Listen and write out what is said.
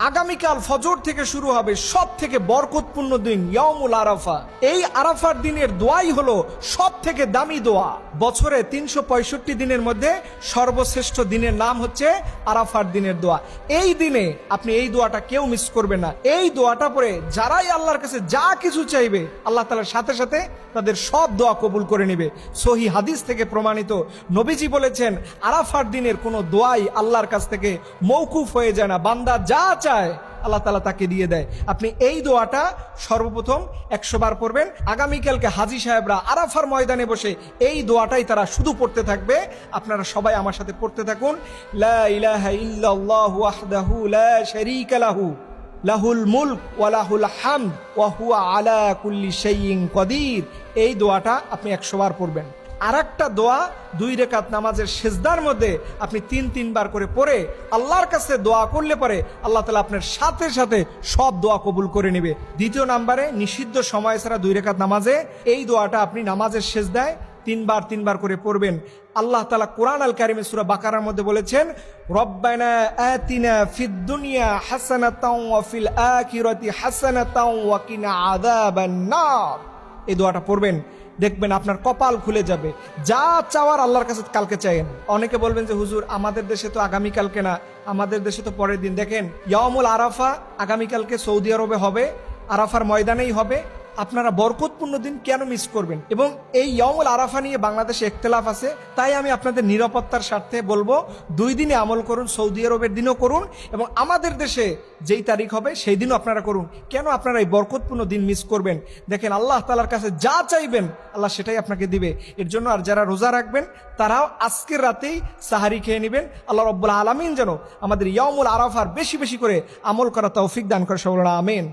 আগামীকাল ফজর থেকে শুরু হবে সব থেকে বরকতপূর্ণ দিন ইয়াউমুল আরাফা। এই আরাফার দিনের দোয়াই হলো সব থেকে দামি দোয়া। বছরে 365 দিনের মধ্যে সর্বশ্রেষ্ঠ দিনের নাম হচ্ছে আরাফার দিনের দোয়া। এই দিনে আপনি এই দোয়াটা কেউ মিস করবে না। এই দোয়াটা পড়ে যারাই আল্লাহর কাছে যা কিছু চাইবে আল্লাহ তাআলার সাথে সাথে তাদের সব দোয়া কবুল করে নেবে। সহিহ হাদিস থেকে প্রমাণিত, নবীজি বলেছেন আরাফার দিনের কোনো দোয়াই আল্লাহর কাছ থেকে মওকুফ হয়ে যায় না। বান্দা যা চায় আল্লাহ তাআলা তাকে দিয়ে দেয়। আপনি এই দোয়াটা সর্বপ্রথম 100 বার পড়বেন। আগামীকালকে হাজী সাহেবরা আরাফার ময়দানে বসে এই দোয়াটাই তারা শুধু পড়তে থাকবে। আপনারা সবাই আমার সাথে পড়তে থাকুন। লা ইলাহা ইল্লাল্লাহু ওয়াহদাহু লা শারীকা লাহু লাহুল মুলক ওয়া লাহুল হামদ ওয়া হুয়া আলা কুল্লি শাইইন কাদির। এই দোয়াটা আপনি 100 বার পড়বেন। আরেকটা দোয়া 2 রাকাত নামাজের সিজদার মধ্যে আপনি 3 বার করে পড়ে আল্লাহর কাছে দোয়া করলে পরে আল্লাহ তাআলা আপনার সাথে সাথে সব দোয়া কবুল করে নেবে। দ্বিতীয় নম্বরে, নিষিদ্ধ সময় ছাড়া 2 রাকাত নামাজে এই দোয়াটা আপনি নামাজের সিজদায় 3 বার করে পড়বেন। আল্লাহ তাআলা কোরআন আল কারিমে সূরা বাকারার মধ্যে বলেছেন, রব্বানা আতিনা ফিদ দুনিয়া হাসানাতাও ওয়া ফিল আখিরাতি হাসানাতাও ওয়া কিনা আযাবান নার। এই দোয়াটা পড়বেন, দেখবেন আপনার কপাল খুলে যাবে। যা চাওয়ার আল্লাহর কাছে কালকে চাইেন। অনেকে বলবেন যে হুজুর আমাদের দেশে তো আগামীকালকে না, আমাদের দেশে তো পরের দিন। দেখেন, ইয়াউমুল আরাফা আগামীকালকে সৌদি আরবে হবে, আরাফার ময়দানেই হবে। আপনারা বরকতপূর্ণ দিন কেন মিস করবেন? এবং এই ইয়াউমুল আরাফা নিয়ে বাংলাদেশে ইখতিলাফ আছে, তাই আমি আপনাদের নিরাপত্তার স্বার্থে বলবো 2 দিনে আমল করুন। সৌদি আরবের দিনও করুন এবং আমাদের দেশে যেই তারিখ হবে সেই দিনও আপনারা করুন। কেন আপনারা এই বরকতপূর্ণ দিন মিস করবেন? দেখেন, আল্লাহ তাআলার কাছে যা চাইবেন আল্লাহ সেটাই আপনাকে দিবে। এর জন্য আর যারা রোজা রাখবেন তারাও আজকের রাতেই সাহারি খেয়ে নেবেন। আল্লাহ রাব্বুল আলামিন যেন আমাদের ইয়াউমুল আরাফার বেশি বেশি করে আমল করা তৌফিক দান করে। সকলে আমিন।